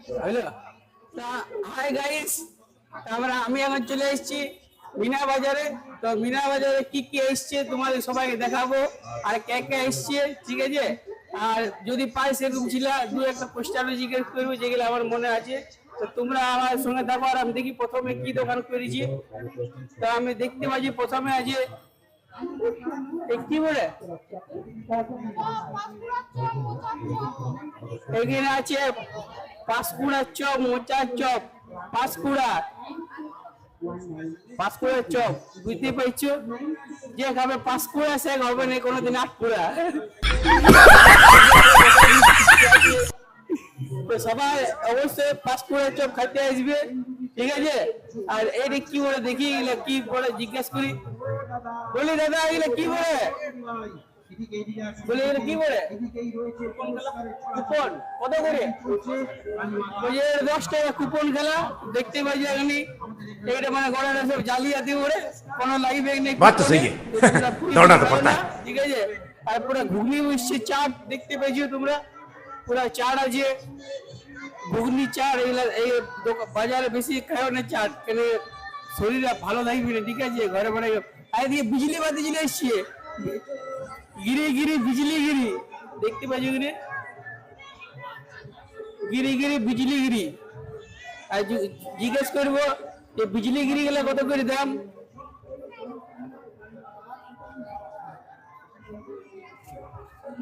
Hello, hi guys, আমি এখন চলে এসেছি মিনা বাজারে। তো মিনা বাজারে কি কি এসছে তোমাদের সবাইকে দেখাবো, আর কে কে এসছে, ঠিক আছে। আর যদি পাই সেরকম ছিল দু একটা পোস্টার জিজ্ঞেস করবো, যেগুলো আমার মনে আছে। তো তোমরা আমার সঙ্গে থাকো, আর আমি দেখি প্রথমে কি দোকান করেছি। তো আমি দেখতে পাচ্ছি প্রথমে আছে কি বলে, এখানে আছে পাঁশকুড়ার চপ, মোচার চপ, পাঁশকুড়ার চপ, বুঝতে পারছো? যে খাবে পাঁশকুড়া সে হবে না কোনোদিন আটকুড়া। তো সবাই অবশ্যই পাঁশকুড়ার চপ খাইতে আসবে, ঠিক আছে। আর এইটা কি বলে দেখি, এগুলো কি বলে জিজ্ঞেস করি, বলি দাদা এগুলো কি বলে, বলি এগুলো কি বলে, কুপন কত করে? 10 টাকা কুপন খেলা, দেখতে পাচ্ছি এখানে। এইটা মানে গড়াটা সব জালিয়াতি করে, কোনো লাইভ নেই, ঠিক আছে। আর পুরো ঘুগনি মিষ্টি চাট দেখতে পেয়েছো তোমরা, পুরো চাট আছে, ঘুগনি চাট। এগুলা এই বাজারে বেশি খাও না চাট, কেন শরীরে ভালো থাকবে না, ঠিক আছে। ঘরে ঘরে আর দিয়ে বিজলি বাতি চলে এসছে, গিরি গিরি বিজলি গিরি, দেখতে পাচ্ছ কিনে, গিরি গিরি বিজলি গিরি। আর জিজ্ঞেস করবো যে বিজলি গিরি গেলে কত করে দাম?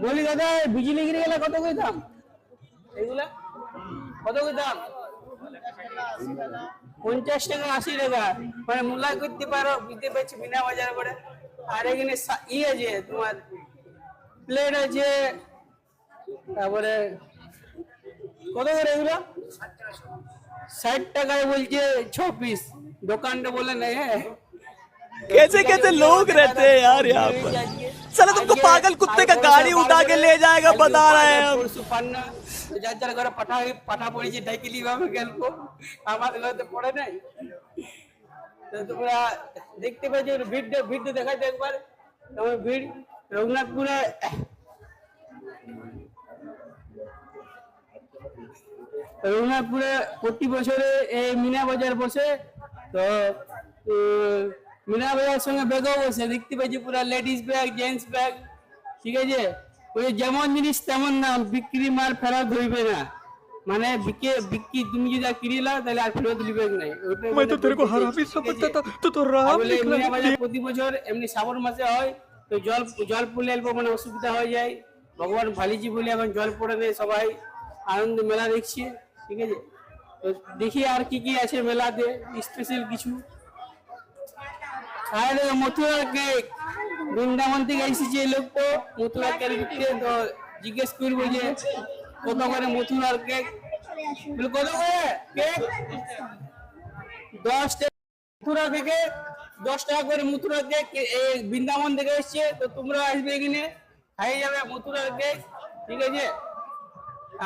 বলি দাদা বিজলি গিরি গেলে কত করে দাম? এগুলা কত করে দাম? 50 টাকা 80 টাকা, মানে মূল্য করতে পারো, বুঝতে পারছি মিনা বাজার করে। আর এখানে ই আছে তোমার প্লেট আছে, তারপরে কত করে এগুলো? 60 টাকায় বলছে 6 পিস, দোকানটা বলে নেই। হ্যাঁ, कैसे कैसे लोग रहते हैं यार यहाँ पर। साला तुमको पागल कुत्ते का गाड़ी उठा के ले जाएगा, बता रहे हैं हम। যার যার ঘরে পাঠা পড়েছে ডাইকেলি ভাবে গল্প, আমার ঘরে তো পড়ে নাই। তো তোমরা দেখতে পাচ্ছ ভিড় দেখাইতে একবার, তোমার ভিড় রঘুনাথপুরে, প্রতি বছরে এই মিনা বাজার বসে। তো মিনা বাজার সঙ্গে ব্যাগও বসে, দেখতে পাচ্ছি পুরা লেডিস ব্যাগ, জেন্টস ব্যাগ, ঠিক আছে। ওই যেমন জিনিস তেমন দাম, বিক্রি মাল ফেরত হইবে না, মানে বিক্রি তুমি যদি কিনিলা তাহলে আর ফেরত দিবে নাই। मैं तो तेरे को हरामी समझता था, तो राम निकला। মিনা বাজার প্রতি বছর এমনি শ্রাবণ মাসে হয়। তো জল পড়লে অল্প মানে অসুবিধা হয়ে যায়, ভগবান ভালিজি বলে এখন জল পড়ে নেই, সবাই আনন্দ মেলা দেখছি, ঠিক আছে। তো দেখি আর কি কি আছে মেলাতে স্পেশাল কিছু। আর মথুরার কেক, বৃন্দাবন থেকে এসেছে এই লোক, তো মথুরার কেক দিতে। তো জিজ্ঞেস করবো যে কত করে মথুরার কেক, কত করে কেক? 10 টাকা মথুরা থেকে, 10 টাকা করে মথুরার কেক। এই বৃন্দাবন থেকে এসছে, তো তোমরা আসবে এখানে, খাই যাবে মথুরার কেক, ঠিক আছে।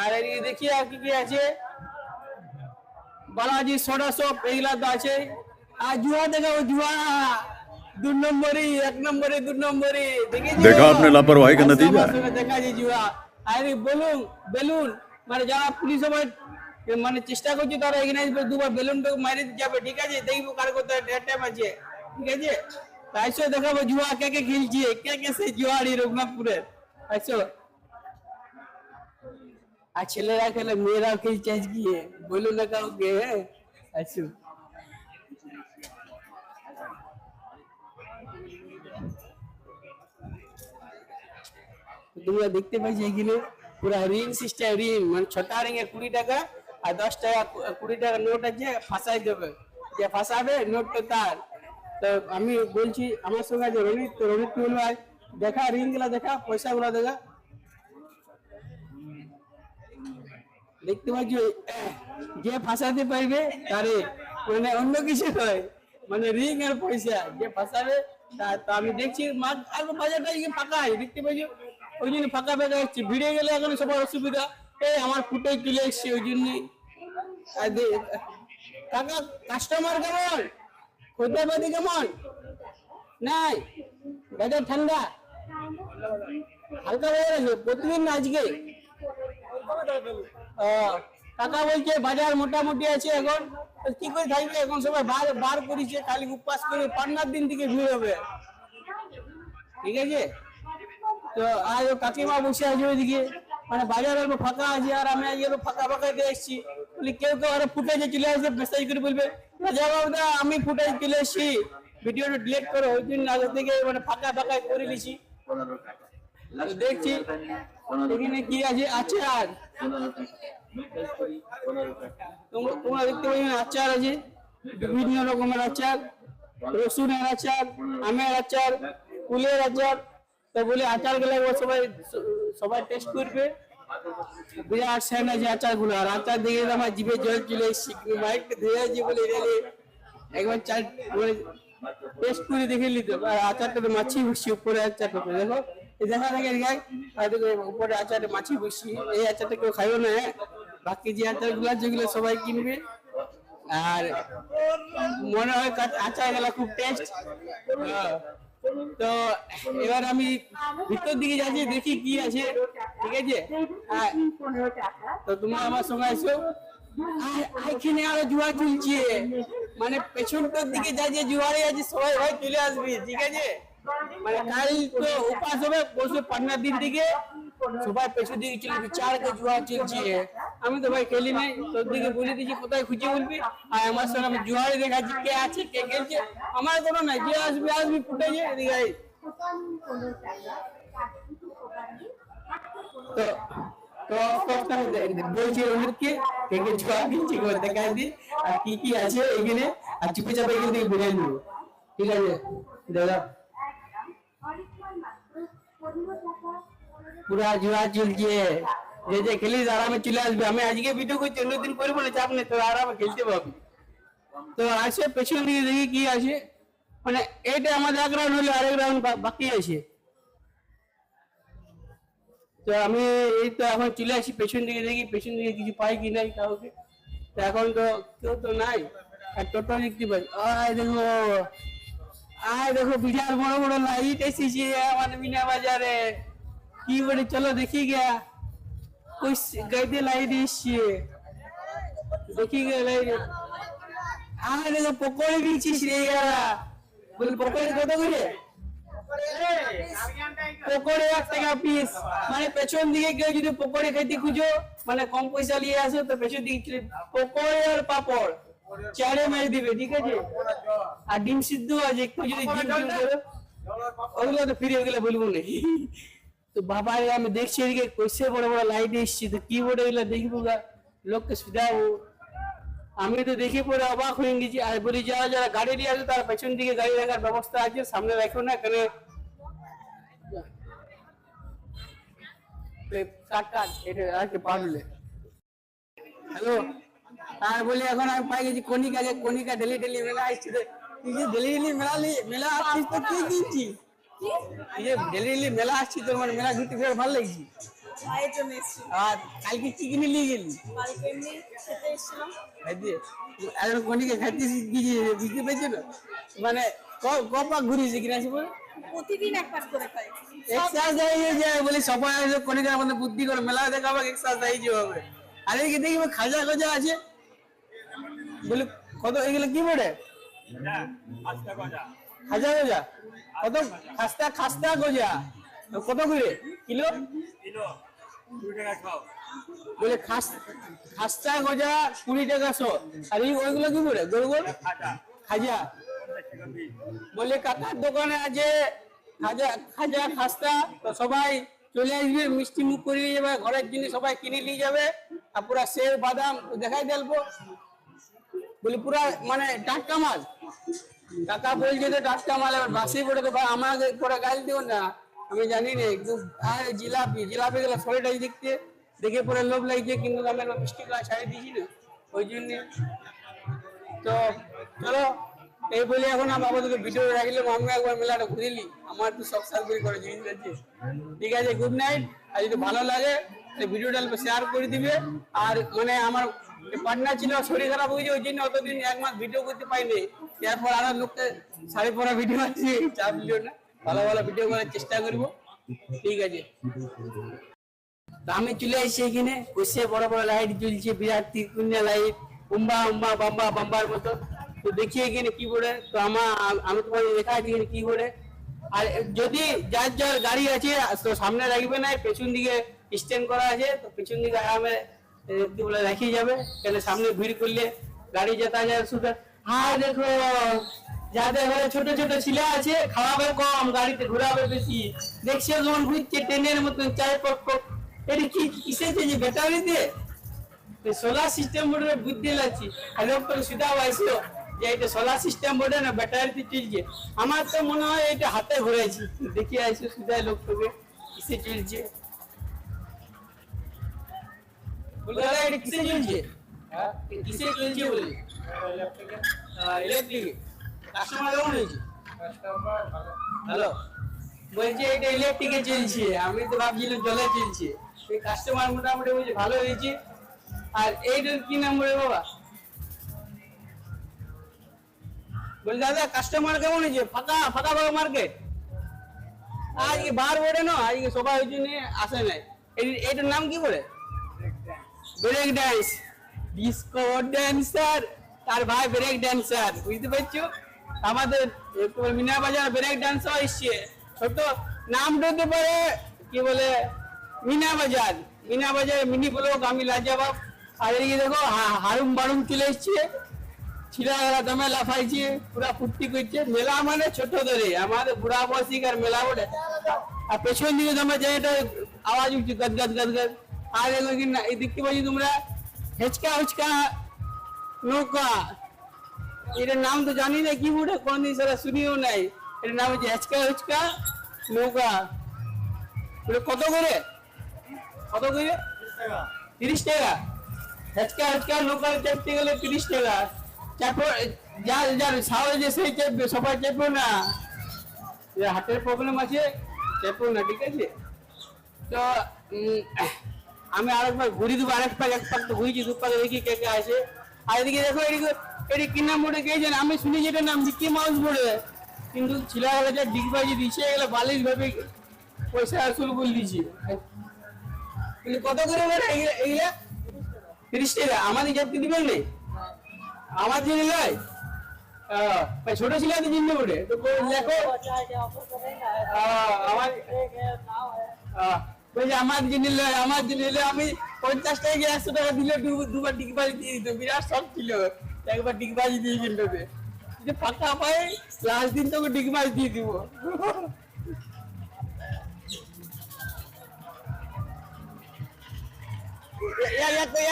আর এদিকে দেখি আর কি কি আছে, বালাজি সোডা শপ এইগুলা তো আছে। আর জুয়া দেখাবো, জুয়া 2 নম্বরই, 1 নম্বরে 2 নম্বরে, देखा आपने लापरवाही का नतीजा है। দেখা যায় জুয়া। আর বেলুন মানে যারা পুলিশ মানে চেষ্টা করছে, তারা এখানে আসবে, দুবার বেলুনটা মারি যাবে, ঠিক আছে। দেখবো কার কোথায় টাইম আছে, ঠিক আছে। আইসো দেখাবো জুয়া কে কে খেলছে, কে কে সে জুয়ারি রঘুনাথপুরের, আইসো। আর ছেলেরা খেলে, মেয়েরাও খেলছে আজকে, বলুন না কাউকে, হ্যাঁ আইসো। তোমরা দেখতে পাচ্ছ এখানে পুরা রিং সিস্টেম, রিং মানে ছোটা রিং এর 20 টাকা, আর 10 টাকা 20 টাকা নোট আছে, ফাঁসাই দেবে, যে ফাঁসাবে নোটটা তার। তো আমি বলছি আমার সঙ্গে আছে রনিত, তো রনিত কি বলবো, দেখা রিং গুলা দেখা, পয়সা গুলা দেখা, দেখতে পাচ্ছ যে ফাঁসাতে পারবে তারে, মানে অন্য কিছু নয়, মানে রিং আর পয়সা, যে ফাঁসাবে। তো আমি দেখছি আর বাজারটা ফাঁকা আছে, দেখতে পাচ্ছ, ওই জন্য ফাঁকা ফাঁকা হচ্ছে। ভিড়ে গেলে এখন সবার অসুবিধা, এই আমার ফুটে তুলে এসছে, ওই জন্যই। কাকা কাস্টমার কেমন, খদ্দেরপাতি কেমন? নাই, বাজার ঠান্ডা, হালকা হয়ে গেছে প্রতিদিন না আজকে? কাকা বলছে বাজার মোটামুটি আছে এখন, তো কি করে থাকবে এখন সবাই বার বার করেছে, খালি উপবাস করে পান্নার দিন থেকে ভিড় হবে, ঠিক আছে। তো আর ও কাকিমা বসে আছে ওইদিকে, মানে বাজার অল্প ফাঁকা আছে, আর আমি আজকে ফাঁকা ফাঁকা দিয়ে এসেছি। বলি কেউ কেউ আরো ফুটেজে চলে আসবে, মেসেজ করে বলবে রাজা বাবুদা আমি ফুটেজ চলে এসেছি, ভিডিওটা ডিলিট করো। ওই দিন আগে থেকে মানে ফাঁকা ফাঁকা করে নিছি। তো দেখছি এখানে কি আছে, আচার তোমরা দেখতে পাচ্ছ আচার আছে, বিভিন্ন রকমের আচার, রসুনের আচার, আমের আচার, কুলের আচার। তো বলে আচার গুলো সবাই সবাই টেস্ট করবে, বিরাট সেন আছে আচার গুলো। আর আচার দেখে আমার জিভে জল চলে এসেছি, মাইকটা ধুয়ে আছে বলে একবার চার টেস্ট করে দেখে নিতে। আর আচারটা তো মাছি বসছি উপরে, আচারটা দেখো দেখা থাকে গায়ে, আর দেখো উপরে আচারটা মাছি বসছি। এই আচারটা কেউ খাইও না, বাকি যে আচার গুলো যেগুলো সবাই কিনবে। আর মনে হয় আচার গুলা খুব টেস্ট। তো এবার আমি ভিতর দিকে যাচ্ছি, দেখি কি আছে, ঠিক আছে। তো তোমরা আমার সঙ্গে আসো। এখানে আরো জুয়া চলছে, মানে পেছনটার দিকে যা যে জুয়ারে আছে সবাই ভাই চলে আসবি, ঠিক আছে। মানে কাল তো উপাস হবে, পরশু পান্নার দিন থেকে সবাই পেছন দিকে চলে চারকে জুয়া চলছে। আমি তো ভাই খেলি নাই, তোর দিকে বলে দিচ্ছি কোথায় খুঁজে বলবি। আর আমার সঙ্গে আমি জুয়ারে দেখাচ্ছি কে আছে কে খেলছে, আমার কোনো নাই, যে আসবি আসবি ফুটেছে এদিকে। তো তো বলছি ওদেরকে কে কে জুয়া খেলছে দেখাই দি, আর কি কি আছে এখানে, আর চুপে চাপে এখান থেকে ঘুরে নিব, ঠিক আছে। দাদা পুরা জুয়া চলছে, যে যে খেলিস আরামে চলে আসবে। আমি আজকে ভিডিও করছি, অন্যদিন করবো না, চাপ নেই, তো আরামে খেলতে পারবি। তো আসে পেছন দিকে দেখি কি আছে, মানে এইটা আমাদের এক রাউন্ড হলে আরেক রাউন্ড বাকি আছে। তো আমি এই তো এখন চলে আসি পেছন দিকে, দেখি পেছন দিকে কিছু পাই কি নাই কাউকে। তো এখন তো কেউ তো নাই, আর টোটো দেখতে পাই। আয় দেখো বিরাট বড় বড় লাইট এসেছে আমাদের মিনা বাজারে, কি বলে চলো দেখি গিয়া ওই গাইতে লাইট এসছে, দেখি গিয়া লাইট। আয় দেখো পকোড়ে দিচ্ছিস রে, বলি পকোড়ে কত করে? পকোড়ে 1 টাকা পিস। মানে পেছন দিকে কেউ যদি পকোড়ে খাইতে খুঁজো, মানে কম পয়সা নিয়ে আসো, তো পেছন দিকে পকোড়ে আর পাপড় চারে মেরে দিবে, ঠিক আছে। আর ডিম সিদ্ধ আছে, একটু যদি ডিম ওগুলো তো ফিরে ওগুলো বলবো না। তো বাবা আমি দেখছি এদিকে কইসে বড় বড় লাইট এসছি, তো কি বড় এগুলো দেখবো, লোককে সুবিধাবো। আমি তো দেখে পরে অবাক হয়ে গেছি। আর বলি যারা যারা গাড়ি নিয়ে আসে তার পেছন দিকে গাড়ি রাখার ব্যবস্থা আছে, সামনে রাখো না, কেন হ্যালো। আর বলি এখন আমি পাই গেছি কনিকা, যে কনিকা ডেলি ডেলি মেলা আসছি, ডেলি ডেলি মেলা আসছিস তো কি কিনছি, ডেলি ডেলি মেলা আসছি, তোর মানে মেলা ঘুরতে ফের ভালো লাগছে। আর কালকে কি কিনে নিয়ে গেলি? কনিকা খাইতে গিয়েছি, বুঝতে পেরেছো না, মানে কপা ঘুরিয়েছে কিনা প্রতিদিন এক পাশ করে খাই। এক্সারসাইজ হয়ে যায় বলি, সবাই কনিকার মধ্যে বুদ্ধি করে মেলা দেখাবো, এক্সারসাইজ হবে। আর এই দেখি খাজা খাজা আছে, বলি কত এগুলো কি বলে? খাজা গজা কত? খাস্তা খাস্তা গজা কত করে কিলো? বলে খাস্তা গজা 20 টাকা 100। আর এই ওইগুলো কি বলে? গোল গোল খাজা। বলে কাকার দোকানে আছে খাজা খাজা খাস্তা, তো সবাই চলে আসবে, মিষ্টি মুখ করে নিয়ে যাবে, ঘরের জিনিস সবাই কিনে নিয়ে যাবে। আর পুরা সেব বাদাম দেখাই দেবো, বলি পুরা মানে টাটকা মাল। কাকা বলছে তো টাটকা মাল, এবার বাসি পড়ে তো আমাকে পরে গাল দিও না, আমি জানি না। একদম জিলাপি জিলাপি গুলো শরীরটা দেখতে দেখে পরে লোভ লাগছে, কিন্তু আমি মিষ্টি গুলা ছাড়িয়ে দিয়েছি না, ওই জন্য। তো চলো এই বলে এখন বাবা ভিডিও রাখলাম, আমি একবার মেলাটা ঘুরিলি, আমার তো সব সার্ভিস করে জিনিস আছে, ঠিক আছে। Good night. আর যদি ভালো লাগে ভিডিওটা শেয়ার করে দিবে। আর মানে আমার পার্টনার ছিল, শরীর খারাপ হয়েছে, ওই জন্য অতদিন 1 মাস ভিডিও করতে পাইনি। এরপর আরো লোককে শাড়ি পরা ভিডিও আছে, চাপ লিও না, ভালো ভালো ভিডিও করার চেষ্টা করবো, ঠিক আছে। তো আমি চলে এসেছি এখানে, বসে বড় বড় লাইট জ্বলছে, বিরাট তিরকুন্যা লাইট, উম্বা উম্বা বাম্বা বাম্বার মতো। তো দেখি এখানে কি করে, তো আমি তোমাকে দেখাচ্ছি এখানে কি করে। আর যদি যার যার গাড়ি আছে তো সামনে রাখবে না, পেছন দিকে স্ট্যান্ড করা আছে, তো পেছন দিকে আরামে কি বলে রাখি যাবে, কেন সামনে ভিড় করলে গাড়ি যাতায়াত শুধু। হ্যাঁ দেখো, যাদের ঘরে ছোট ছোট ছেলে আছে খাওয়াবে কম, গাড়িতে ঘোরাবে বেশি। দেখছে যখন ঘুরছে ট্রেনের মতন চায় পক পক। এটা কি কিসেছে যে ব্যাটারিতে সোলার সিস্টেম বোর্ডের বুদ্ধি লাগছে। আর লোক তো সুদা পাইছিল যে এটা সোলার সিস্টেম বোর্ডে না ব্যাটারিতে চলছে। আমার তো মনে হয় এটা হাতে ঘুরেছি, দেখি আইসো সুদা লোকটাকে কিসে চলছে। বলতে এটা কিসে চলছে, হ্যাঁ কিসে চলছে বলি ইলেকট্রিক। কাস্টমার কেমন হয়েছে? হ্যালো, বলছে এটা ইলেকট্রিকে চলছে, আমি তো ভাবছিলাম জলে চলছে। এই কাস্টমার মোটামুটি বলছে ভালো হয়েছে। আর এইটার কি নাম বলে বাবা? বলি দাদা কাস্টমার কেমন হয়েছে? ফাঁকা ফাঁকা বাবা মার্কেট আজকে বার বলে না, আজকে সবাই ওই জন্য আসে নাই। এইটার নাম কি বলে? ব্রেক ড্যান্স, ডিস্কো ড্যান্সার, তার ভাই ব্রেক ড্যান্সার, বুঝতে পারছো? আমাদের মিনা বাজার ব্রেক ড্যান্সার এসছে, ছোট নামটা হতে পারে কি বলে মিনা বাজার, মিনা বাজার মিনি ব্লক, আমি লাজবাব। আর এদিকে দেখো হারুম বারুম চলে এসছে, ছিলারা দমে লাফাইছে, পুরা ফুর্তি করছে। মেলা মানে ছোট ধরে আমাদের বুড়া বয়সিকার মেলা বলে। আর পেছন দিকে তোমরা যে এটা আওয়াজ উঠছে গদ গদ গদ গদ। আর এই দেখতে পাচ্ছি তোমরা হেচকা হুচকা নৌকা, এটার নাম তো জানি না কি বলে, কোনদিন সেটা শুনিও নাই। এটার নাম হচ্ছে হেচকা হুচকা নৌকা। কত করে? কত করে? 30 টাকা। হেচকা হেচকা নৌকা চেপতে গেলে 30 টাকা। চাপো যার যার সাহস যে সেই চেপবে, সবাই চেপো না, হাতের প্রবলেম আছে চেপো না, ঠিক আছে? তো আমি আরেকবার ঘুরি দেবো, এক পাক তো ঘুরিছি, দু পাকে দেখি কে কে আছে। আর এদিকে দেখো, এদিকে কি নাম বোর্ডে গিয়েছেন? আমি শুনি যেটা নাম মিকি মাউস বোর্ডে, কিন্তু ছিলারা যে ডিগবাজি দিচ্ছে এগুলো বালিশ ভাবে পয়সা আসল বলে দিচ্ছি। কত করে এইগুলা? 30 টাকা। আমাদের যাত্রী দিবেন নেই, আমার জন্য নয়, ছোট ছিল জিনিস বোর্ডে তো দেখো আমার আমার জিনিস নয়, আমার জিনিস আমি 50 টাকা 100 টাকা দিলে দুবার ডিগবাজি দিয়ে দিত, বিরাট শখ ছিল একবার ডিগবাজি দিয়ে কিনতে। যদি ফাঁকা পাই লাস্ট দিন তোকে ডিগবাজি দিয়ে দিব।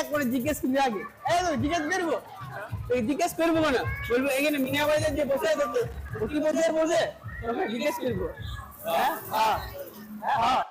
এক করে জিজ্ঞেস করবি আগে, জিজ্ঞেস করবো, জিজ্ঞেস করবো না, বলবো এখানে মিনা বাজার যে বসে উকিল বাজার বসে জিজ্ঞেস করবো। হ্যাঁ হ্যাঁ হ্যাঁ